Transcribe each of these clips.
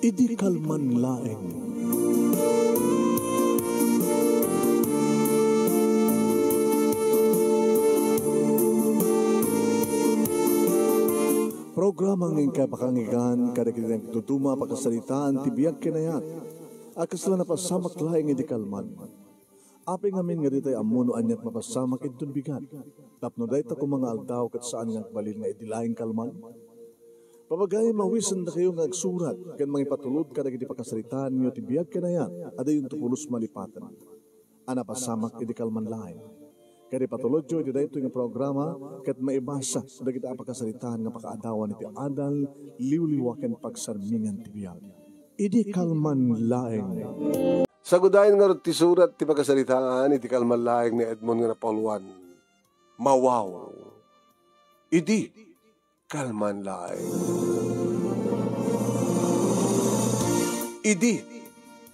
Idi kalman laeng. Programa ng kapakangigan, kadagitang tutuma pagkasalitaan, tibiyag kinayat, akasla na pasamak laeng idi kalman. Api ngamin nga ditay amuno anyat mapasamak itun bigat. Tapno dayta ko mga aldaw kat saan nga balil nga idilaing kalman. Papagay mawisan na kayo nga agsurat, kan mga ipatulod ka nagiti pagkasalitaan nyo tibiyag kinayat, ada yung tupulos malipatan. Ana pasamak idi kalman laeng. Kaya patulod nyo, iti dahito yung programa, kat maibasa, dagiti apagkasalitaan nga pakaadawan iti adal, liwliwaken pagsarmingan tibiyag. Idi kalman laeng. Sa gudayan nga ti surat ti pagkasalitaan, iti kalman laeng ni Edmond nga napoluan. Mawaw. Idi kalman laeng. Idi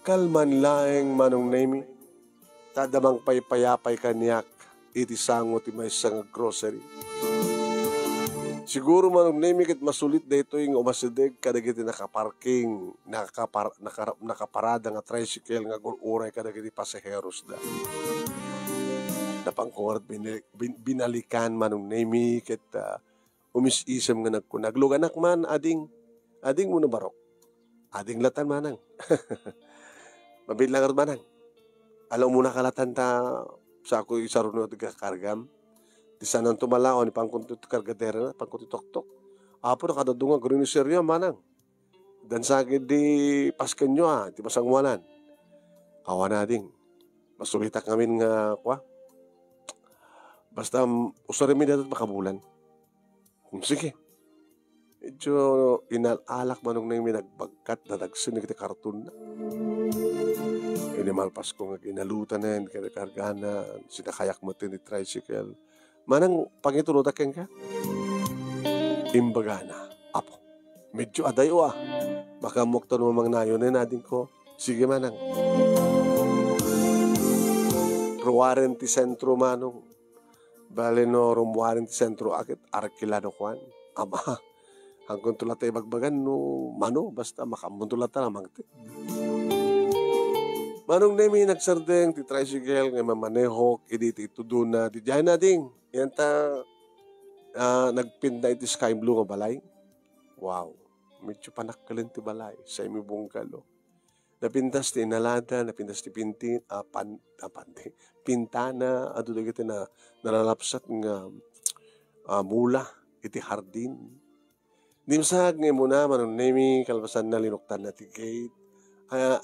kalman laeng manong nemi, tadamang paypayapay kanyak, iti sango ti may isang grocery. Siguro manong nemi kit masulit dito yung umasideg kadagiti nakaparking, nakaparada nga tricycle nga uray kadagiti pasaheros da. Napangkurat binalikan manong nemi kit umisisem nga nagluganak man ading mo na barok. Ading latan manang. Mabilang manang. Alam mo na kalatan ta sa ako isarunod kakargam. Di sanang tumalaon, pangkuntut kargadera na, pangkuntutoktok. Apo na kadadunga, griniserya manang. Dan sagid di paskan nyo di masangwanan. Awa na ding. Masulita kami nga, basta usarimin na ito makabulan. Sige. Medyo inalak manong na yung minagbagkat na nagsinig na karton na. Inimalpas ko nga ginalutan na yan, kinakargana, sinakayak mo ito ni tricycle. Manang pangituludakin ka? Imbagana. Apo, medyo adayo Baka mukta namang nayo na natin ko. Sige manang. Ruwarin ti sentro manong. Bale no, rumuwarin ti sentro akit arkilano kwan. Ama, hanggang tulatay bagbagan no, mano, basta makamuntulata namang ti. Manong nemi nagsardeng ti tricycle nga mamaneho kidi ti tuduna di diyan na ding. Yan ta nagpinda iti sky blue nga balay. Wow, medyo panakkalin ti balay sa imi bungkalo. Napintas ti inalada, napintas ti pintana, adu dagiti na nalalapsat nga mula iti hardin. Dimsag nga muna manong nemi kalpasan na linuktan na ti gate.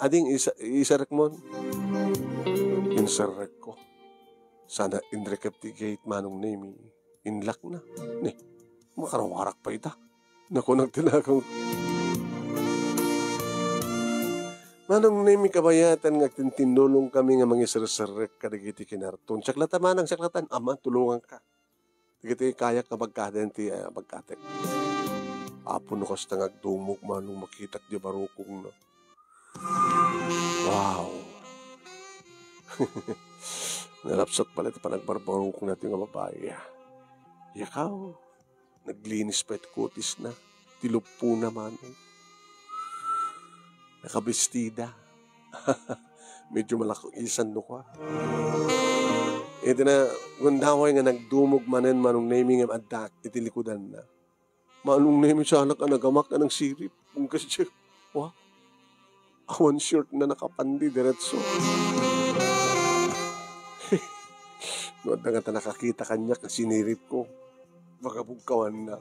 Ading isarek mo. Insarek ko. Sana indrekap ti gate manong nemi. Inlak na. Makarawarak pa ita. Naku, nagtinakaw. Manong nemi kabayatan nga tintinulong kami nga mangisarek kadagiti kinarton. Saklatan manang saklatan. Ama, tulungan ka. Digiti kayak na pagkaden ti pagkatek. Apo no kasta ngagdumog manong makitak di barukong na. Wow. Nalapsat pala ito pa nagbarbarong kong natin nga babae. Yakaw. Naglinis pa ito kutis na. Tilupo naman. Nakabestida. Medyo malakong isan no ka. Ito na, gundaway nga nagdumog manen manong naming ang adak. Itilikudan na. Manong naming sa anak ka nagamak na ng sirip. Kung kasi, one shirt na nakapandi diretso. Nood na nga nakakita kanya kasi sinirip ko. Baka bugkawan na.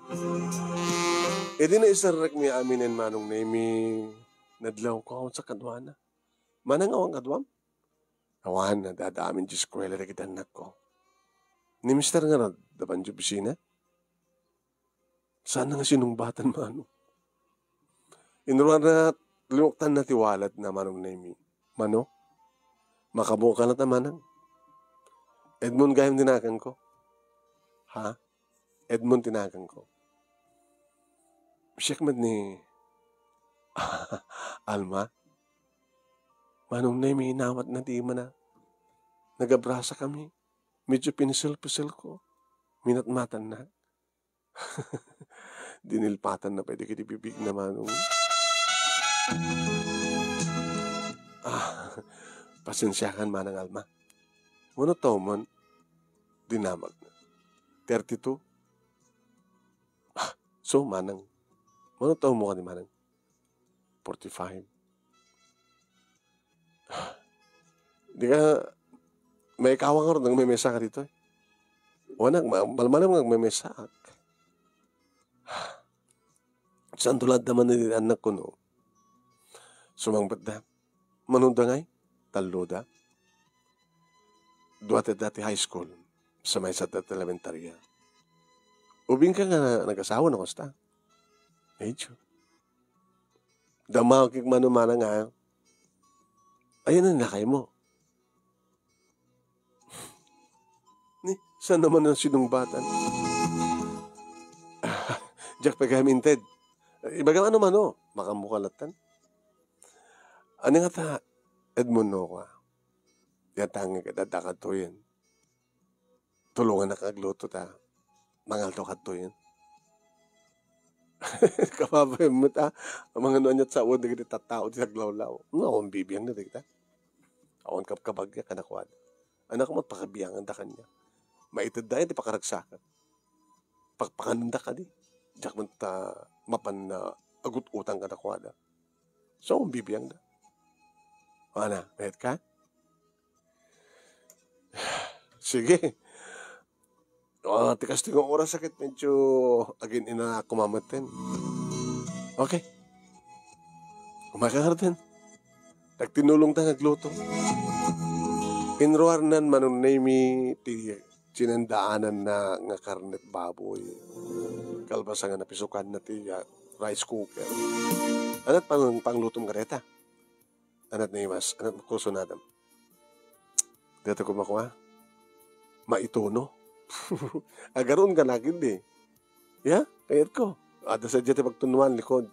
E di na isarek mi aminin manong nemi nadlaw ko sa kadwana. Manang awang kadwam? Awan na dadamin di eskwela na kitanak ko. Ni mister nga na dapan di opisina? Saan nga sinumbatan mano? Inuruan na lumuktan na tiwalat na manong nemi. Mano? Makabuka na tamanang. Edmond gayam tinakan ko. Ha? Edmond tinakan ko. Siyek man ni Alma. Manong nemi inawat na di man na. Nagabrasa kami. Medyo pinisil-pisil ko. Minatmatan na. Dinilpatan na pwede kitibibig na manong. Ah, pasensyahan manang Alma. Mano taon mo, dinamag na. 32? So, manang, mano taon mo ka ni manang? 45? Di ka, may kawang nga rin, nagmemesa ka dito eh. Wanag, malmalam nagmemesa. Saan tulad naman ni anak ko no? Sumangbat da. Manunda ngay, talo da. Duwate dati high school, sa may sa dati elementarya. Ubing ka nga nag-asawa na kosta. Medyo. Damaw kik manumana nga. Ayun ang nakay mo. Ni, saan naman ang sinungbatan? Jack pagaminted. Ibagang ano man o, makamukalatan. Ano nga ta, Edmond no ka? Yatangi ka, dadakad to yan. Tulungan na kagluto ta. Mangal to ka to yan. Kapabay mo ta, ang mga nuanyat sa uwan, naging tatao di naglawlaw. Akong bibiyang na kita. Akong kapkabagya ka nakuha. Anak mo, pakabiyangan da kanya. Maitid da yan, di pakaragsakan. Pagpakananda ka di. Diyak mo ta, mapan na agut-utang ka nakuha da. So, akong bibiyang da. Ana, mayat ka? Sige. Tikas tingong oras sakit, medyo agin ina kumamatin. Okay. Kumakakar din. Nagtinulong ta nagluto. Inruarnan manong nami ti sinandaanan na nga karnet baboy. Kalbasa nga napisukan na ti rice cooker. Anat panglutom kareta. Anat na imas. Anat kurso nadam. Dito ko makuha. Maituno. Agaroon ka lagi di. Ya? Kayat ko. Ada sa dyan pagtunuan likod.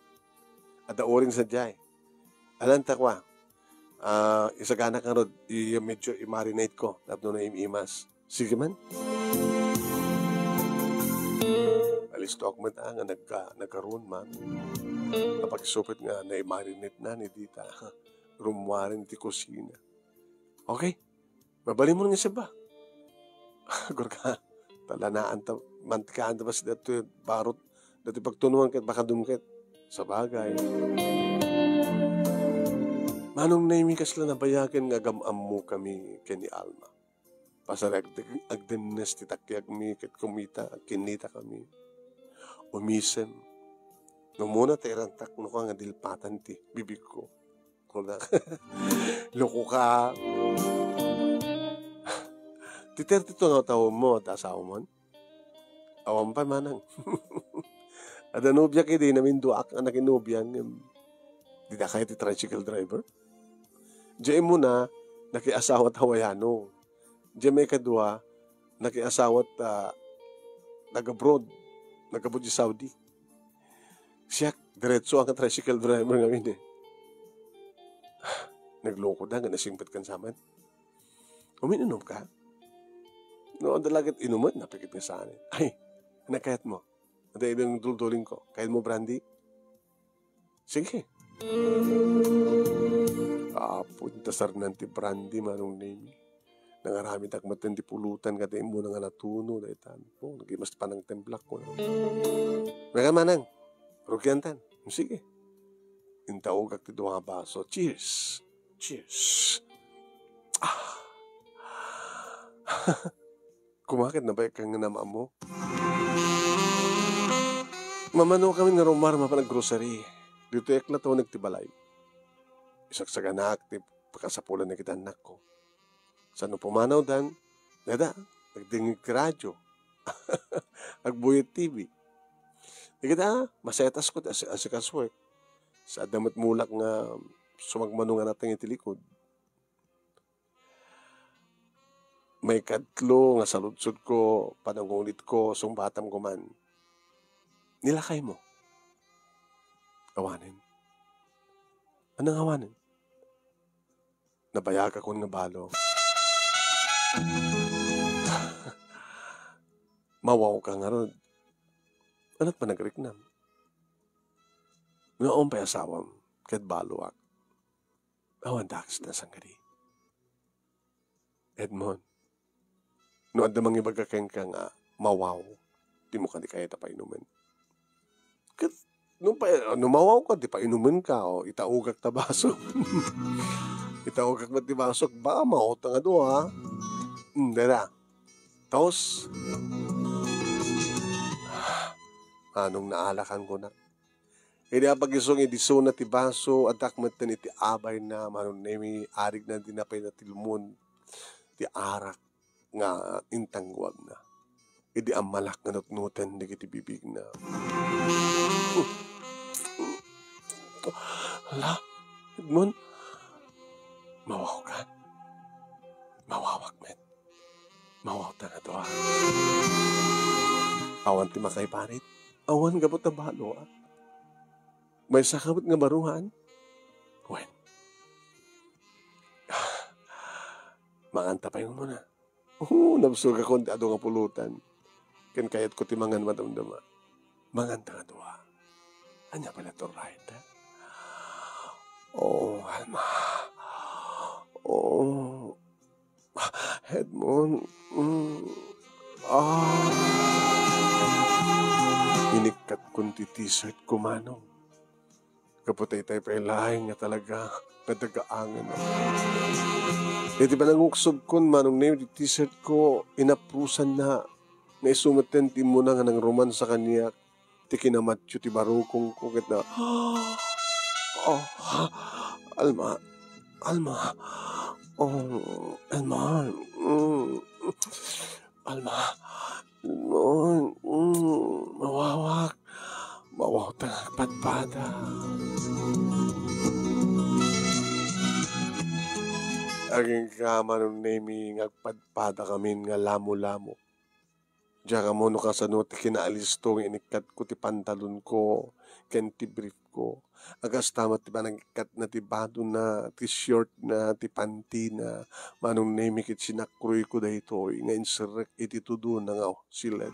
Ada oring sa dyan. Alam takwa. Isagana ka rod. Medyo i-marinate ko. Tapos na imimas. Sige man. Alisto ako man nga nagkaroon man. Kapag isupit nga na i-marinate na ni Dita. Rumwarin ti kusina. Okay. Mabali mo nga siya ba? Agur ka. Talanaan ta. Mantikaan ta ba si dato barot. Dati pagtunuan kat baka dumket. Sa bagay. Manong naimikas lang nabayakin nga gamam mo kami kini Alma. Pasarag agdenes ti takyag mi ket kumita kinita kami. Umisem. No muna tayo tak no ka nga dilpatan ti bibig ko. Kula. Loko ka. Ti 32 nga taon mo at asawa mo. Awan pa manang. Ada nobya kidi namin duak ang nakinobyan. Di na kayo ti tricycle driver. Diyan mo na nakiasawa at Hawaiano. Diyan may kadua nakiasawa at nag-abroad. Nag-abroad di Saudi. Siya, diretso ang tricycle driver ngayon eh. Nagloko na, nasingpat kan sa amin. Uminom ka? No, dalagat inuman, napikit nga sa akin. Ay, nakayat mo. Ada ibang dulduling ko. Kayat mo, brandy? Sige. Punta sarnan ti brandy, manong name. Nangarami takmatan ti pulutan, kata mo nga natuno, daitan po. Nagimas pa ng templak ko. Maka manang, rukyantan. Sige. Intaog ak ti duha baso. Cheers. Cheers. Kumakit na ba kang namaan mo? Mamano kami nga rumar mapanag-grocery. Dito ekla to nagtibalay. Isagsaganak, ti pakasapulan na kita anak ko. Saan pumanaw dan? Nada, nagdingig ti radyo. Agbuyot TV. Di kita, masetas ko asikas work. Sa damat mulak nga sumagmano nga natin itilikod. May kadlo nga saludsod ko, panangulit ko, sumbatam ko man. Nilakay mo. Awanin. Anong awanin? Nabayag ako nga balo. Mawaw ka nga ron. Ano't pa nagriknam? Noong pa asawam. ket baluak. Awan dakas na sanggari. Edmond, no adda mang ibagakeng ka nga mawaw, di mo ka di kaya tapainuman. Ket no mawaw ka, di pa inuman ka, o itaugak ta baso. Itaugak na ti baso, baka maot nga do ha. Dara. Tapos, anong naalakan ko na. Hindi apagisong ediso na ti baso, adak matan iti abay na, manon nemi arig na dinapay na tilmon, ti arak nga intangwag na. Idi amalak nga nutnutan, di kiti bibig na. Hala, Edmond, mawaw ka. Mawawak, met. Mawaw ta na to, ha. Awan ti makay parit. Awan gabot na balo, ha. May sakabot nga baruhan. Wen. Manganta pa yung muna. Nabsug ako ado nga pulutan. Ken kayat ko ti mangan madamdama. Manganta nga to, ha. Anya pala to right, ha. Oh, Alma. Oh, Edmond. Inikat kong ti t-shirt ko, manong. Kaputay tayo pa ilahin nga talaga. Kadagaangan na. E di ba nanguksob kon, manong na yung t-shirt ko, inaprusan na. Naisumaten ti mo na nga ng roman sa kanya. Ti kinamatyo ti barukong ko. Ket na, oh, Alma. Oh, Alma. Alma. Mawawak. Mawaw ta patpada. Aging kama nung nemi ngagpadpada kami nga lamo-lamo. Diya ka mo no kasanot kinaalis to inikat ko ti pantalon ko, ken ti brief ko. Agas tamat ti ba nagkat na ti bado na, ti short na, ti panty na, manong nemi kit sinakroy ko dahito, nga inserek iti tudo na nga siled.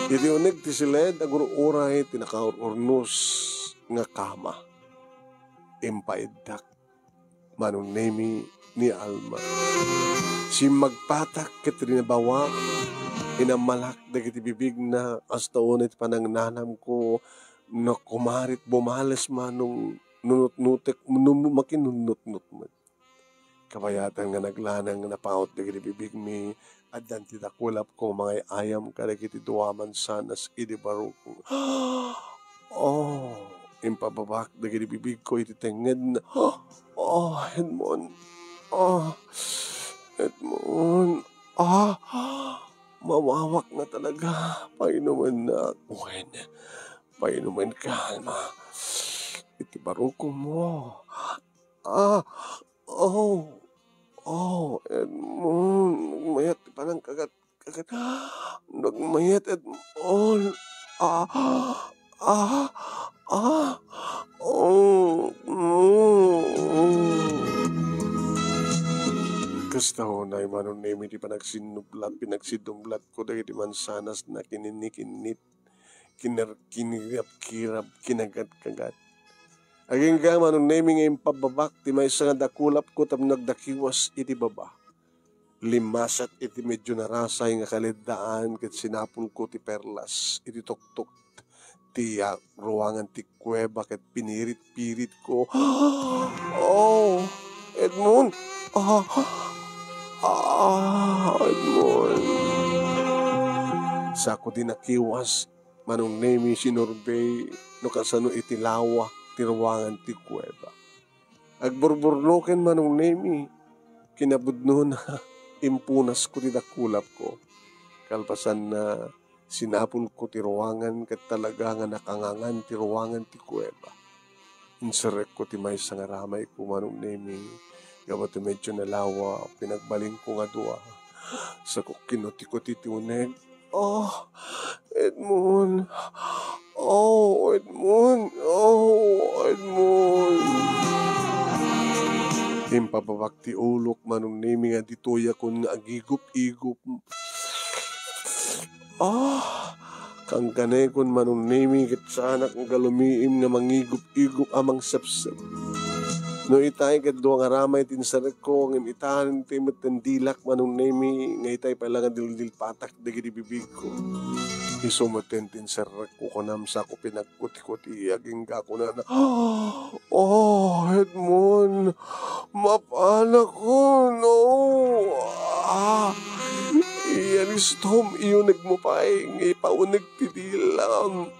Iti unig ti siled, aguro oray, tinakaurnos nga kama. Impaidak, manong nemi ni Alma. Si magpatak ket rinabawa, inamalak dagiti bibig na hasta unit panangnanam ko na kumarit bumales manong nunut-nutek makinunut-nut mo. Kabayatan nga naglanang napaot dagiti bibig mi addan ti dakulap ko mga ayam kadagiti duwaman sanas idi barukong. Oh, impababak dagiti bibig ko iti tenged na. Oh, Edmond. Oh, Edmond. Mawawak na talaga. Painuman na. Wen, painuman ka, Alma. Iti baruko mo. Edmond. Nagmayat pa ng kagat. Nagmayat, Edmond. Kasta ho na imanon nemi di panagsinublat, pinagsidumlat ko dahil di mansanas na kininikinit, kinirap-kirap, kinagat-kagat. Aging ka manon nemi ngayon pababak, di may isang dakulap ko tam nagdakiwas iti baba. Limasat iti medyo narasay nga kalidaan kat sinapon ko ti perlas, iti tuktok ti ruangan ti kuweba kat pinirit-pirit ko. Oh, Edmond! Edmond. Sako din nakiwas, manong nemi sinurbay, no kasano itilawa, tiruangan ti kuweba. Agburburloken manong nemi, kinabudno na impunas ko ti dakulap ko. Kalpasan na sinapon ko ti ruangan kat talaga nga nakangangan ti ruangan ti kuweba. Inserek ko ti may sangaramay ko manong nemi, gawa ti medyo nalawa, pinagbaling ko nga dua. Sa kukinuti ko tituneg. Oh, Edmond. Oh, Edmond. Oh, Edmond. Impababak ti ulok manong nemi nga ditoya kun nga agigup-igup. Kang kanay kun manunimi ket sanak ang galumiim nga mangigup-igup amang sepsep. No itay ket duwa nga ramay tinsarik ko ngem itahan timet tendilak manunimi nga itay pala nga dildil patak dagiti bibig ko. Isumaten tinsarik ko kanam sa ko pinagkuti-kuti aging gako na oh, Edmond, mapana ko, no. Iyanis tom, iyo nagmupay, ngay paunag titilang.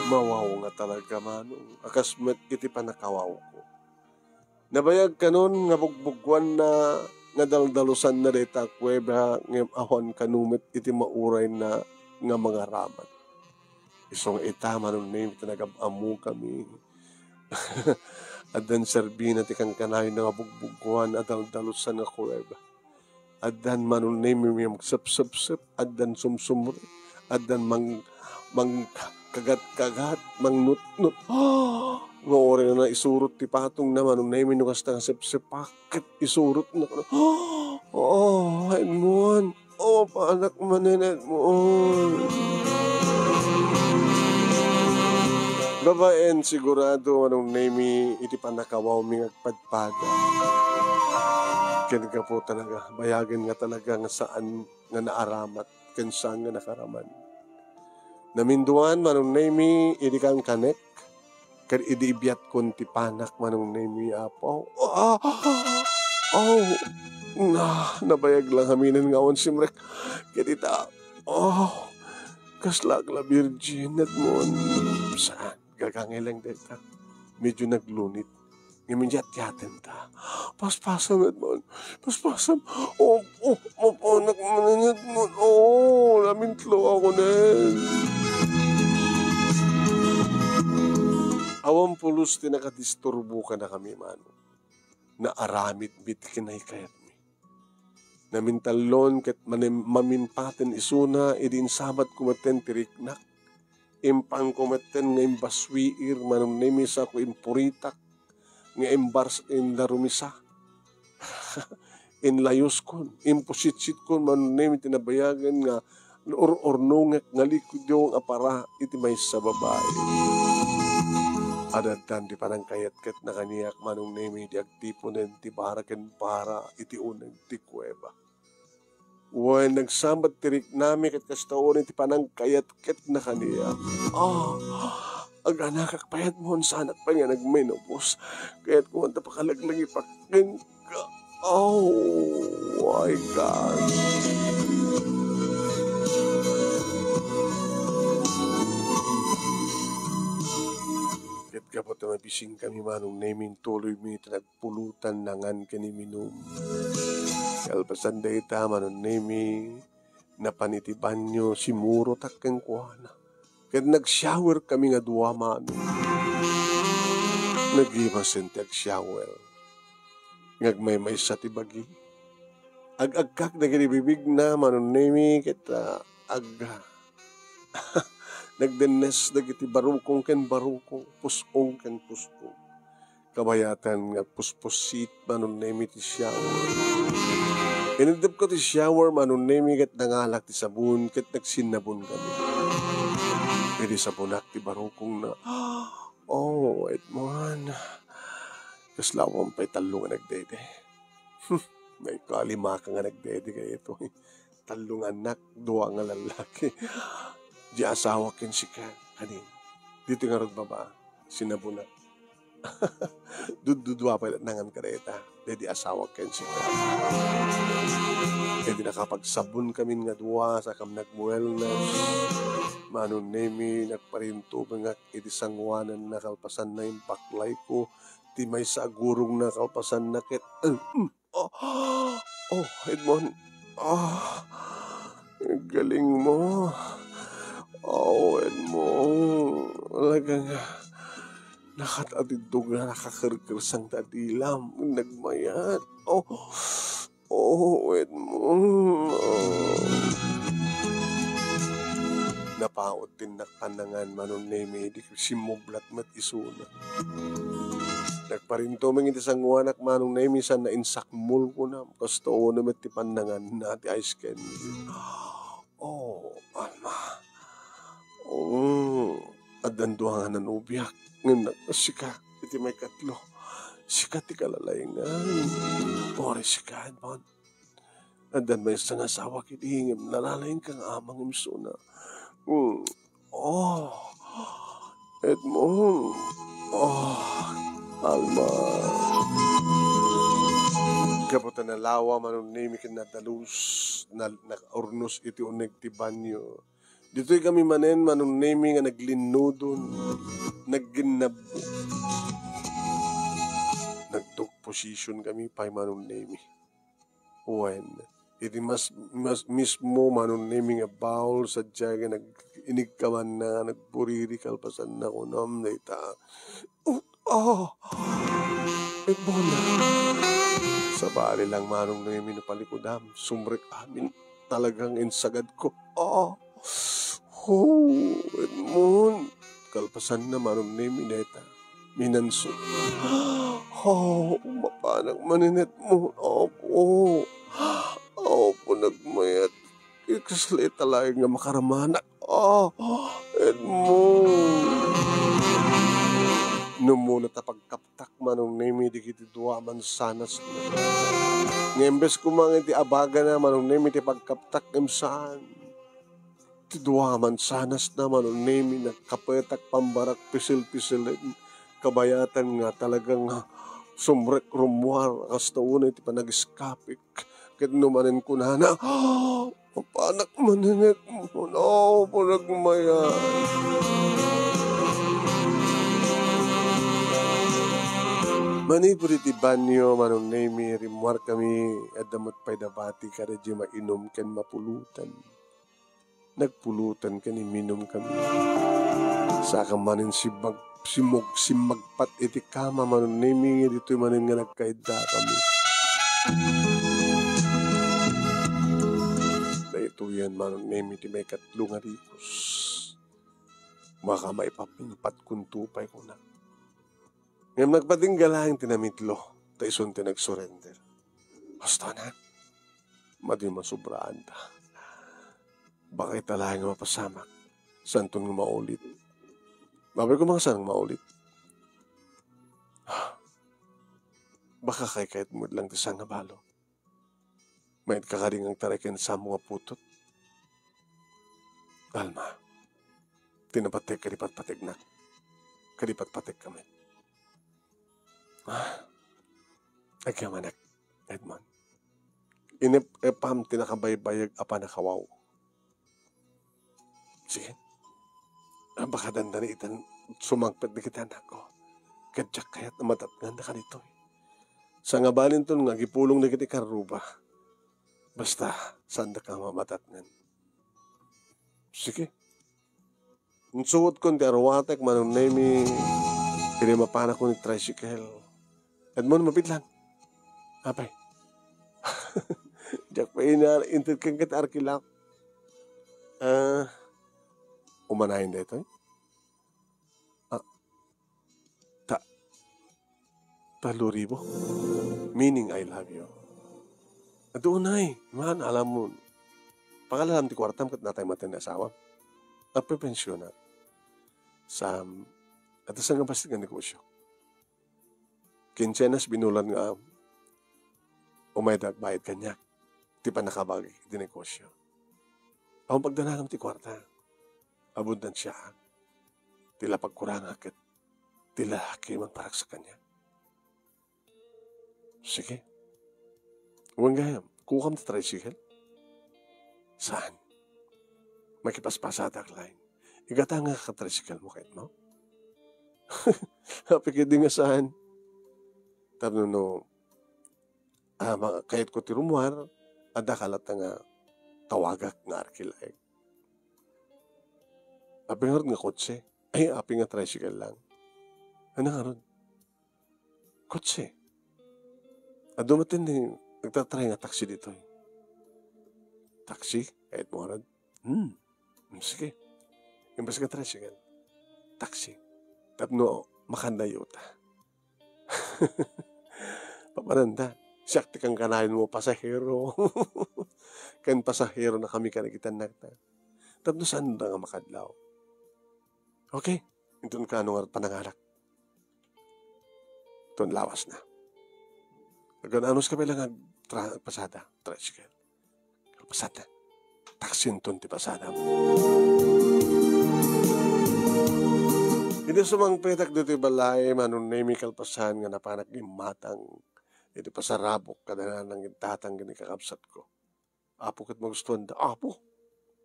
Mawaw nga talaga, manong. Akasmet iti panakawaw ko. Nabayag kanon nga bugbugwan na nga daldalusan na deta kuweba ngem ahon kanumit iti mauray na nga mga ramat. Isong ita manon name tinagabamu kami. Adan serbi na tikang kanay na bugbugwan at daldalusan nga kuweba. Adan manon name yung magsap-sap-sap. Adan sumsumri. Adan mang kagat-kagat. Mang nut-nut. Nga oras na isurot ti patong naman nung naiminukas na sepakit isurot na ka na. Oh, Edmond. Oh, paanak manin, Edmond. Babaen sigurado anong naimi iti panakawaw mi agpadpada. Kaya ka po talaga, bayagan nga talaga nga saan nga naaramat, kan saan nga nakaraman. Naminduan manong naimi iti kang kanek, kan idibiat kon ti panak manong naimi apaw. Nabayag lang haminan nga on simrek. Kaya kaslagla virgin at mon. Saan? Gagangay lang deta. Medyo naglunit. Ngayon yat-yatin ta. Paspasam at mon. Paspasam. Mapanak mananat mon. Lamintlo ako na. Awang pulos tinakadisturbo ka na kami, mano. Na aramid bit kinay-kayat mi. Namintalon ket mamimpaten isuna, idin sabat kumaten tiriknak. Impang kumaten nga imbaswiir, manong nemisa ko impuritak, nga imbars in larumisa. In layos kon, imposit-sit kon, manong nemi tinabayagan nga, or-ornongek nga likod yung apara, iti may sa babae. Adadan di parang kayat-kat na kaniyak manong nemi di agtipunen ti baraken para iti unang ti kuweba. When nagsambat tirik nami kat kastaon ti panang kayat-kat na kaniyak. Aganak payat mo sanak pa nga nagmenopos. Kaya't kung anta pakalaglang ipakin ka. Oh my God. Kapot na mabising kami manong namin tuloy mi nagpulutan nangan kaniminum. Kalpasan da ita manong nami napanitiban nyo simuro takang kuhana. Kaya nag-shower kami nga duwa manong. Nag-ibasin ti ag-shower. Ngagmay-may sa tibagi. Ag-agkak na kinibibig na manong nami kita nagdenes dagiti barukong ken barukong, puskong ken puskong. Kabayatan nga puspusit manon nemi ti shower. Inindip ko ti shower manon nemi ket nangalak ti sabon ket nagsinabon kami. Pwede sabonak ti barukong na, oh, Edmond. Kaslawang pa'y talo nga nagdede. May kalima ka nga nagdede kayo ito. Talong anak, duwa nga lalaki. Di asawa ken si ka. Kanin. Dito nga baba. Sinabuna. Dududwa pa nangan ka na ita. Di asawa ken si ka. Di nakapagsabon kami nga duwa sa kam nagmuelnas. Manon nemi nagparinto nga iti sangwanan na kalpasan na yung baklay ko. Di may sa agurong na kalpasan na ket. Edmond. Galing mo. Edmond, talagang nakatatidog na nakakirkirsang tadilam, nagmayat. Edmond. Napaot din nakanangan manon nemi, di simublat mat isuna. Nagparintuming iti sanguanak manong na imisan na insakmul ko na. Kasto o naman ti pandangan na ti ice candy. Oh, Alma. Oh, adanduhangan ng ubiyak. Ngayon sika, iti may katlo. Sika ti kalalayngan. Pore sika, Edmond. Adan may isang asawa kitihingim. Nalalayin kang amang imsuna. Oh, Edmond. Oh, Alma. Kaputan na lawa manong nimi kinadalus na urnos iti uneg ti banyo. Dito'y kami manen manong nimi nga naglinudon, nagginabo. Nagtok position kami pa'y manong nimi. When iti mas mismo manong nimi nga bawl sa tiyaga inigkaman na nagpuriri kalpasan na kunam na ita. Ebona. Sa bali lang manong nimi na palikudam, sumrek amin talagang insagad ko. Edmond. Kalpasan na manong nimi na ita. Minanso. Mapanak maninet mo. Opo, nagmayat. Ikasli talaga nga makaramana. Edmond. Numuna tapagkaptak manong nemi di kiti duwaman sanas na. Ngembes kumang iti abaga na manong nemi ti pagkaptak emsaan. Ti duwaman sanas na manong nemi nagkapetak pambarak pisil-pisilin. Kabayatan nga talagang sumrek rumuar kasta una iti panag-iskapik. Ket numanen ko na panak maninet mo. Panagmayan. Manipur iti banyo, manong nemi, rimuar kami, adamot pa'y dabati ka na di mainom ken mapulutan. Nagpulutan kan iminom kami. Saka manin simagpat iti kama, manong nemi, dito'y manin nga nagkaida kami. Na ito yan, manong nemi, di may katlo nga rikos. Maka maipapingpat kuntupay ko na. Ngayon nagpatinggalang tinamitlo, taison tinag-surrender. Basta na, madi masubraan ta. Baka italahin nga mapasamak, santong nga maulit. Mabay ko mga sanang maulit. Baka kahit mo lang tisang nabalo. May kakaring ang tarakin sa mga putot. Alma, tinapatek kadipat-patek na. Kadipat-patek kami. Nagkamanak, Edmond. Inipam tinakabaybayag apa nakawaw. Sige. Baka dandani itan sumangpet di kita anak ko. Kadyak kayat na matatngan na ka nito. Sa nga balin to nga gipulong na kita karuba. Basta, sanda ka mamatatngan. Sige. Nsuot ko ti arwatek manong nemi pinimapana ko ni tricycle. Edmond, mapit lang. Apay. Diyak pa intid kang kita arkilak. Umanahin na ito. Taluribo. Meaning, I love you. Doon ay, man, alam mo. Pangalalam ti kwartam kat natay matan na asawa. Apepensyon na. At sa nga basta nga negosyo. Kinsenas binulan nga umaydag bayad kanya. Ti pa nakabagi di negosyo. Ang pagdanangam ti kwarta. Abundan siya. Tila pagkurang akit. Tila haki magparak sa kanya. Sige. Huwag gayam. Kukam ti tricycle. Saan? Makipaspasa line. Igata nga ka tricycle mo kahit mo. Napikid din nga saan. Tarno no, kahit ko tirumuar, ada kalat nga tawagak nga arkilaeg. Aping nga nga kotse. Ay, aping nga tricycle lang. Ano nga ron? Kotse. Dumating din, nagtatry nga taxi dito. Taxi? Kahit mo ron? Sige. Imbas ka tricycle. Taxi. Tapno, makandayota. Papananda, sakti kang kanayon mo pasahero. Kan pasahero na kami kanagitan nagta. Tapos saan na nga makadlaw? Okay, ito ka nung panangalak. Ito lawas na. Nagananos kami lang pasada, tricycle. Pasada. Taksin ton ti pasada mo. Hindi sumang petak dito balay, manun na kalpasan nga napanak ni matang. Ito pasarabok kada nang tatang gani kakabsat ko. Apo kat magustuhan da. Apo,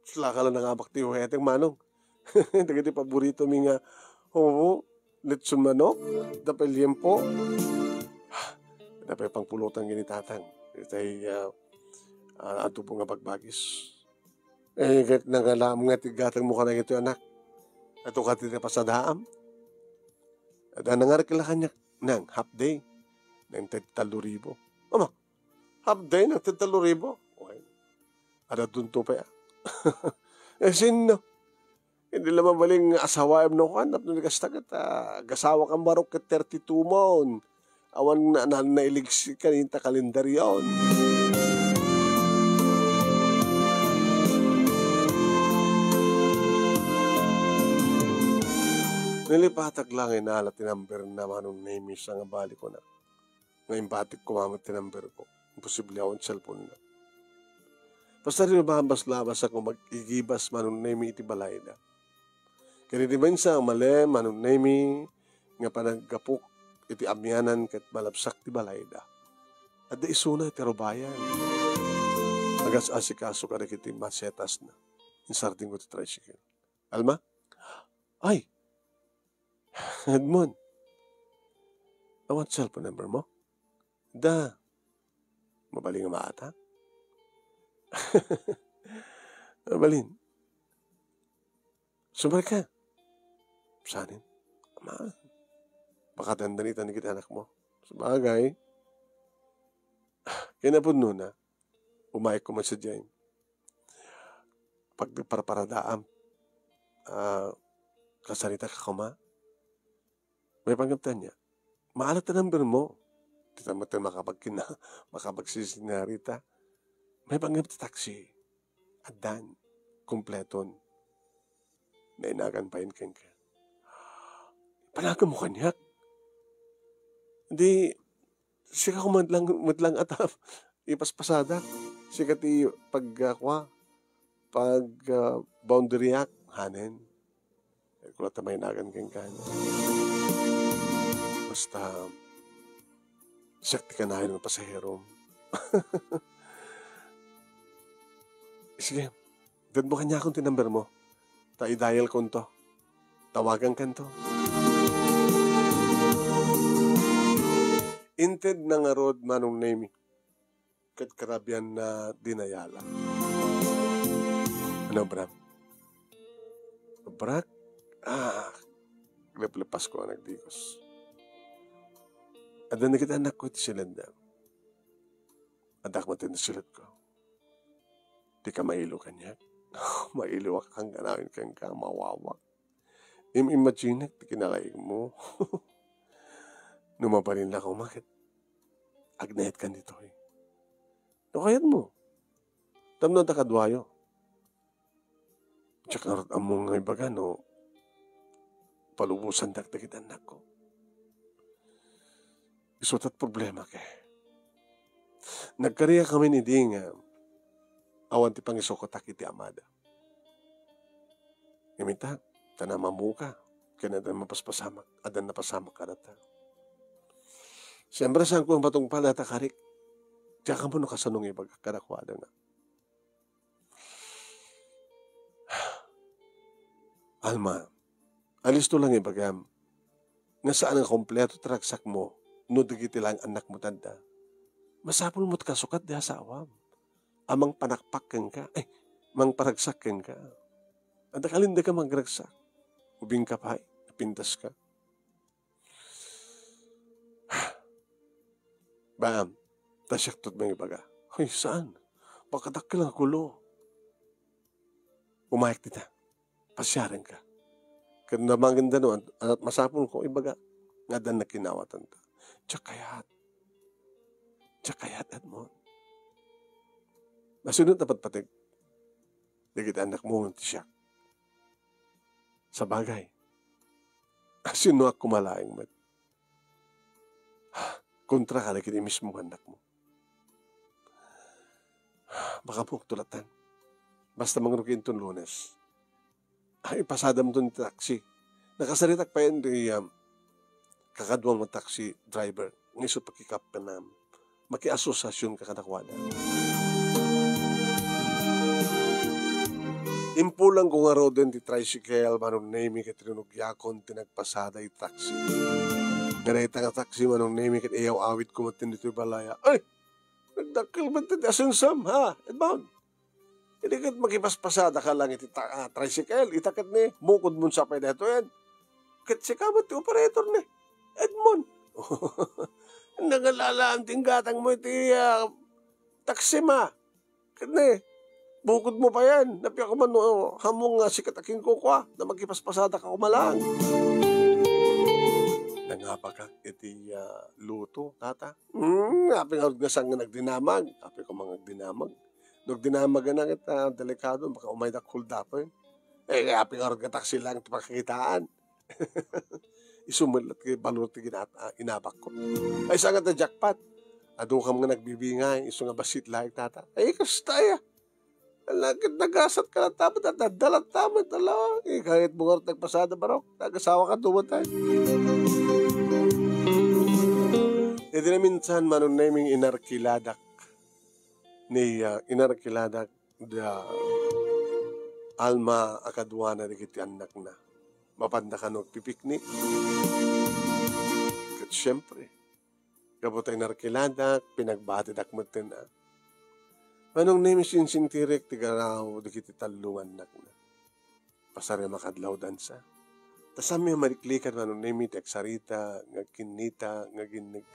sila ka lang nangabak ti huweteng manong. Dagiti paborito mi nga, litsun manok, dapel liempo. Dapel pang pulutan gani tatang. Ito ay ato po nga bagbagis. Kahit nangalam nga tigatang mo ka na ito anak. Ato ka tita pasadaam. At nangarik kila kanya ng half day ng 3,000. Ama, half day ng 3,000? Okay. Ada dunto pa ya. Sino? Hindi naman baling asawa no kanap na nagastagat. Gasawa kang barok ka 32 mon. Awan na nailigsi ka ninta kalendaryon. Nilipatag lang inalat tinamber na manong namis nga balik ko na. Ngayon batik kumamat tinamber ko. Imposible ako ang cellphone na. Basta rin mabahambas-labas ako mag-igibas manong nami iti balay na. Kaya di ba sa mali manong nami nga panagkapuk iti amyanan kat malabsak ti balay na. At da isuna iti rubayan. Agas-asikaso ka na kiti masetas na. Insarting ko ti tricycle. Alma? Ay! Edmond, awan cellphone number mo? Da. Mabaling nga maata? Mabalin. Sumar ka. Sanin? Ama. Baka dandanitan ni kita anak mo. Sabagay. Kinapod nun na. Umayag ko man sa dyan. Pag paradaam. Kasarita ka kuma. May panggaptan niya. Maalat na number mo. Tita mo tayo makapagsisinarita. May panggaptan taxi. Adan. Kompleton. Nainagan pa yun ka. Panaga mo kanyak. Hindi. Sika kumadlang atap. Ipaspasada. Sika ti pag boundary act. Hanen. Kula tamay nagan keng kanya. Basta, sakti ka na ng pasahero. Sige, dad mo kanya akong tinumber mo. I-dial ko to. Tawagan ka to. Inted na nga road manong name. Kat karabyan na dinayala. Ano, Bram? Brak? Lepas ko ang nagdikos. Adan na kita anak ko iti silanda. Adak mo tin silat ko. Di ka mailo kanya. Mailo kang ganawin kang ka, mawawak. Imagine, di kinalaig mo. Numabalin lang ako, bakit? Agnahet ka nito eh. Nakayat mo. Tamno da kadwayo. Tsaka among ibaga, no, palubusan dagdagit anak ko. Isutat problema ke. Nagkariya kami ni Ding, awan ti pangisokotak iti amada. Imita, tanama muka, kaya na mapaspasamak, adan na pasamak karata. Siyempre saan ko ang batong pala takarik, tsaka mo no kasanong ibaga karakwada nga. Alma, alis to lang ibagam. Nga saan ang kompleto tragsak mo, no digiti lang anak mo tanda. Masapul mo't kasukat diha sa awam. Amang panakpakken ka, mang paragsakken ka. At nakalinda ka magragsak. Ubing ka pa, napintas ka. Bam, tasyak tot mga ibaga. Ay, saan? Pagkatakil ang kulo. Umayak dita. Pasyaran ka. Kaya namangin da no, at masapon ko, ibaga, nga dan na kinawatan ta. Tsakayat, Edmond. Masunod na patpatig. Digit anak mo ti siya. Sa bagay. Sino ako kumalaing met. Kontra ka na kini mismo anak mo. Baka po tulatan. Basta mangunukin itong Lunes. Ay, pasada mo itong taxi. Nakasalitak pa yun di kakadwang mo taxi driver. Ngiso pakikap ka na makiasosasyon ka kanakwana. Impulang ko nga road din ti tricycle, manong name kat rinugyakon tinagpasada yung taxi. Ganita nga taxi manong name kat ayaw awit kumatin dito yung balaya. Ay! Nagdakil ba ito? Asunsam, ha? Edmond. Hindi kat makipaspasada ka lang iti tricycle. Itakat ni, bukod mo sa pwede ito yan. Kat si kamat ti operator ni. Edmond. Nangalala ang tinggatang mo iti taxi ma. Kat ni, bukod mo pa yan. Napya ko man hamong sikataking ko kwa na magkipaspasada ka kumalang. Nangapa ka iti luto, tata. Api nga sang nagdinamag. Api ko mga nagdinamag. Nagdinamag na kita delikado. Baka umay na kulda po yun. Api nga taksi lang ito pakakitaan. Isumulat kay balot inabak ko. Ay sangat na jackpot. Ado ka mga nagbibingay. Iso nga basit lang, tata. Ay, kastaya. Nagasat ka na tamat at nadalat tamat. Alaw, kahit bungar nagpasada barok, nagasawa ka dumatay. Ito na minsan manon naming inarkiladak ni inarkiladak da alma akadwana na kiti anak na. Mapanda ka no pipiknik. Kat syempre, kapot ay inarkiladak, pinagbatid akmatin na. Manong name sinsintirek tigaraw di kiti talungan nak na. Pasarya makadlaw dansa. Tasami mariklikan manong name iti aksarita, nga kinita, nga ginig.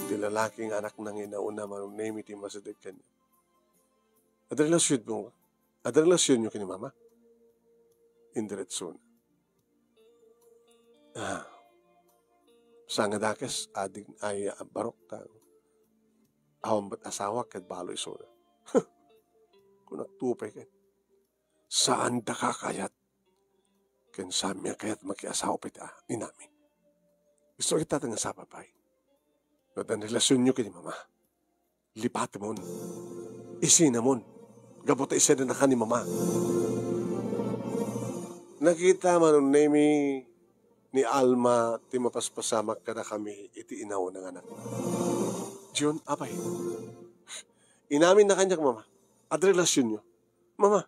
Di lalaking anak nang inauna manong name iti masadag kanya. Adrelasyon mo. Adrelasyon nyo kini mama. Indiretso na. Sa nga dakes, ading ay barok tao. Awan ba't asawa kat balo iso na. Kung nagtupay kat. Saan da ka kayat? Ken sami kayat makiasawa pa ita inamin. Gusto kita nga sa papay. Nodan relasyon nyo kini mama. Lipat mo. Isina mo. Gabota isa na ka ni mama. Nakita man ang name ni Alma ti mapaspasamak kada kami iti inaw ng anak. Diyon, apay. Inamin na kanya mama. At relasyon nyo. Mama,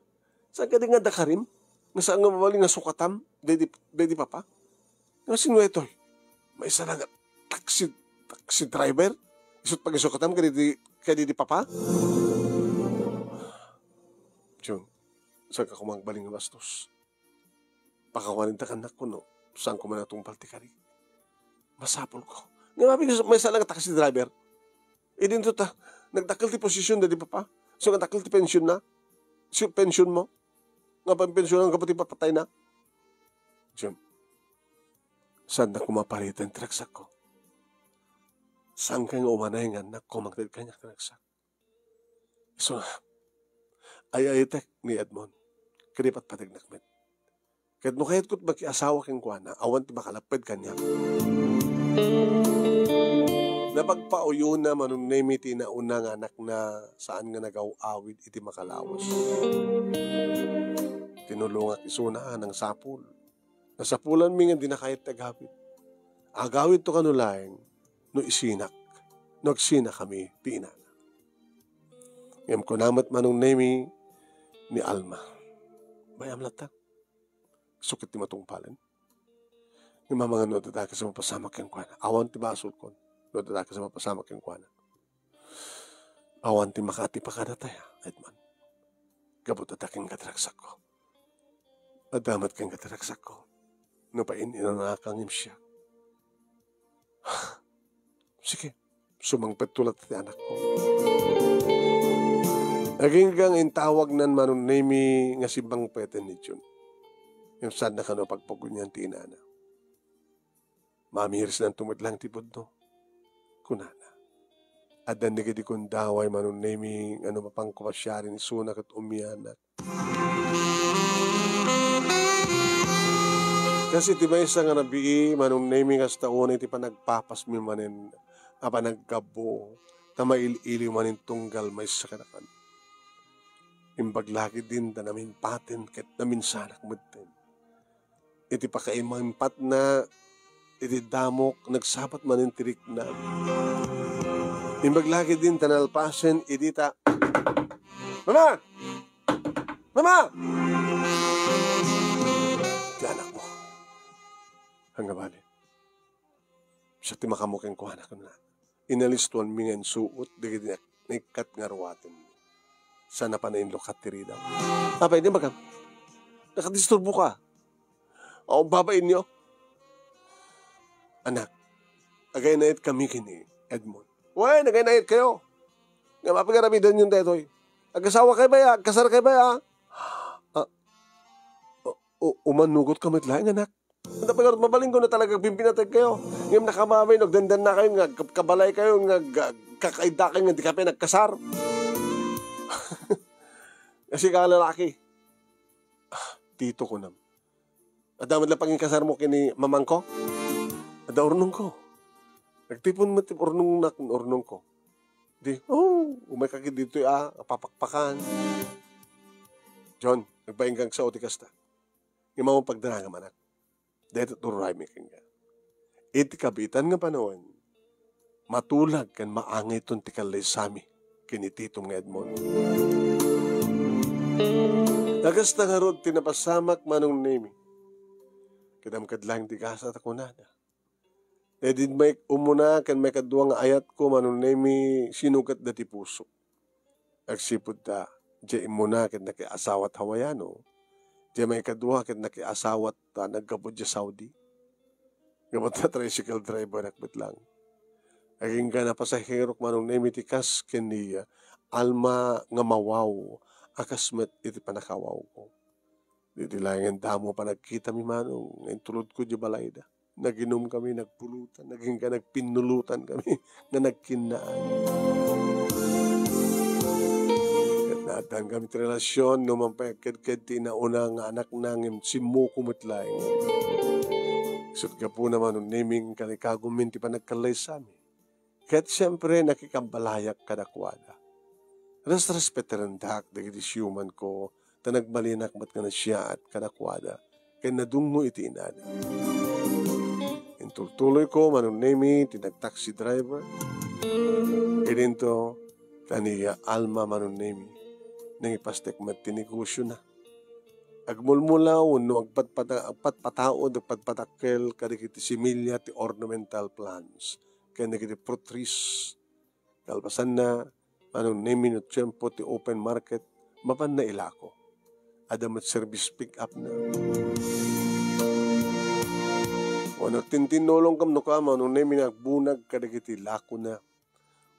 saan ka din nga dakarim? Nga saan nga mawali nga sukatam? Dedi papa? Nga sino ito? May isa lang taxi driver? Isot pag isukatam ka di papa? Diyon, saan ka kumangbaling nga bastos? Pakawanin ta kanak ko, no? Saan ko man natong paltikari? Masapol ko. Nga may isa lang taxi driver? Idin to ta, nagdakil ti posisyon na di pa pa. So, nagdakil ti pensyon na. So, pensyon mo. Nga pa pensyon ang kapati papatay na. Jim, saan na kumapalitan traksak ko? Saan ka nga umanay nga na kumagdad kanya traksak? So, ay-tek ni Edmond. Karipat patig nakmet. Kahit no kahit ko't magkiasawa kang kuwana, awan ti makalapad kanya. Napagpauyo na manong namiti na unang anak na saan nga nagaw-awid iti makalawas. Tinulungak isuna ng sapul. Nasapulan mi nga di na kahit tagapit. Agawid to kanulaeng no isinak. No agsina kami ti inana. Ngam ko namat manong nami ni Alma. Bayam lata. Sukit ti matungpalan. Yung mga no dadaka sa mapasamak yung kuwana. Awan ti basol kon. No dadaka sa mapasamak yung kuwana. Awan ti makati pa kadataya. Edman. Gabot ataking katraksak ko. Adamat kang katraksak ko. No pain inanakangim siya. Sige. Sumangpet tulad ti anak ko. Naging kang intawag nan manong nami nga simbang pwede ni Jun. Yung sad na kano pagpagod niyan ti inana. Mamiris ng tumadlang tipod no. Kunana. At dan di kung daway manong naming ano mapang kumasyari ni sunak at umiyanak. Kasi ti may isa nga nabii manong naming as taon iti panagpapas mi manin apa nagkabo na mail-ili manin tunggal may sakanakan. Imbaglagi din ta namin patin ket namin sanak medten. Iti pakaimampat na iti damok nagsapat manin tirik na. Imbaglagi din tanalpasen iti ta. Mama! Mama! Ti anak mo. Hanggang bali. Sa ti makamukeng ko anak na. Inalistuan mi nga suot digiti naikat nga ruwaten. Sana pa na inlokat tiri daw. Apa, hindi magam. Nakadisturbo ka. O, babain niyo. Anak, agay na it kami kini, Edmond. Uy, nagay na it kayo. Nga mapagaramidan yung detoy. Agasawa kayo ba ya? Kasar kayo ba ya? Umanugot ka matlaing, anak. Napagarot, mabaling ko na talaga pimpinatag kayo. Ngayon nakamamay, nagdandan na kayo, kabalay kayo, kakaida kayo, hindi ka pa nagkasar. Kasi kalalaki. Tito ko nam. Adamad lang paging kasar mo kini mamang ko. Ada urnong ko. Nagtipon mo urnong ko. Di, umay kaki dito papakpakan. John, nagbaing kang sa otikasta. Ima mo pagdanang manak. Dito turay mi kanya. Iti kabitan nga panahon, matulag kan maangay ton tikalay sami kini Tito nga Edmond. Nagas na nga tinapasamak manong nemi. Kadamkadlang di kasa ako na. Edid may umuna kan may kaduang ayat ko manong nemi sinukat dati puso. Agsipod ta, di muna kan nakiasawat Hawaiano. Di may kadua kan nakiasawat nagkapod di Saudi. Gamat na tricycle driver nakbit lang. Aging ka na pasahirok manong nemi tikas kaniya alma nga mawaw. Akasmet iti panakawaw ko. Diti lang ang damo pa nagkita mi manong. Ngayon tulod ko di balayda. Naginom kami, nagpulutan. Naging ka nagpinulutan kami. Na nagkinaan. At naatan kami ti relasyon. Numampayagkad-kad ti nauna nga anak nangim simuko matlaing. Isot ka po naman nung naming kanikagumin ti panagkalay sa amin. Kaya't siyempre nakikambalayak kadakwada. Respeterandak dagiti siyuman ko, tanagmalinak mat ka na siya at kadakwada, kaya nadungo iti inada. Intultuloy ko, manong nemi, tinag-taxi driver. Ininto, taniya alma manong nemi, nang ipastek mat tinegosyo na. Agmulmulaw, no agpatpataod, agpatpatakkel, kadikiti similya, ti ornamental plants, kaya nagiti fruit trees, kalpasan na, anong name no tiyempo ti open market, mapan na ilako. Adamat service pick up na. O nagtintinolong kam no kama, anong name nagbunag kadagiti lako na.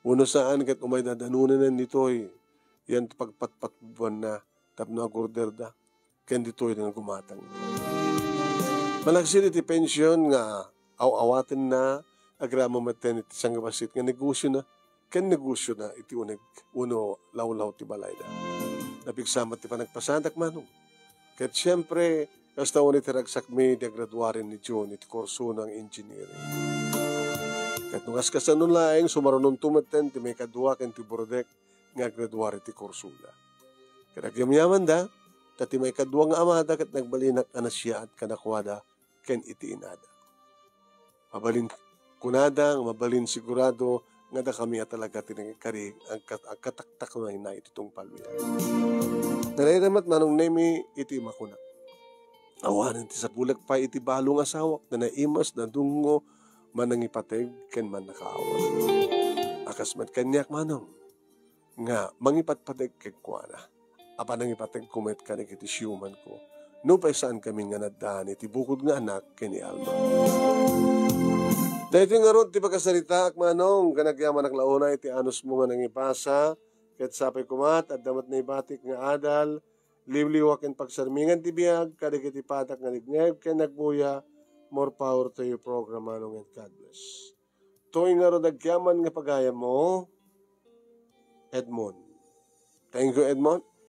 Uno saan kat umay nadanunan na nito'y, yan pagpatpatbuan na, tapno agorder da, kaya dito'y na gumatang. Malagsin iti pensyon nga, awatin na, agramo maten iti sanggabasit nga negosyo na, kan negosyo na iti uno law-law ti balay na. Napigsamat ti panagpasadak manong. Kahit siyempre, kasta ulit ragsak mi di graduarin ni John iti kurso ng engineering. Kahit nung askasan nun laing, sumarunong tumaten ti may kadua ken ti brodek nga graduari ti kurso na. Kanagyamyaman da, tati may kadua nga amada kat nagbalinak anasya at kanakwada ken iti inada. Mabalin kunada, mabalin sigurado, nga da kami at talaga tinagkari ang kataktak na hinay itong palwiya. Nalaidamat manong nemi iti makunak. Awanan ti sa bulag pa iti balong asawak na naimas na dungo manang ipateg ken man nakaawan. Akasmat kanyak manong nga mangipatpateg ken kuana. Apa nang ipateg kumet kanik iti siyuman ko. No pa saan kami nga nadaan iti bukod nga anak ken ni Alma. Dahil nga ron, ti pagkasalita, manong, kanagyaman naklauna, iti anos mo nga nang ipasa, kahit sapay kumat, at damat na ibatik nga adal, liwliwak en pagsarmingan ti biyag, kadig iti patak nga nigngeg, ken nagbuya, More power to your program, Manong, and God bless. Tuwing nga ro nagkaman nga pagaya mo, Edmond. Thank you, Edmond.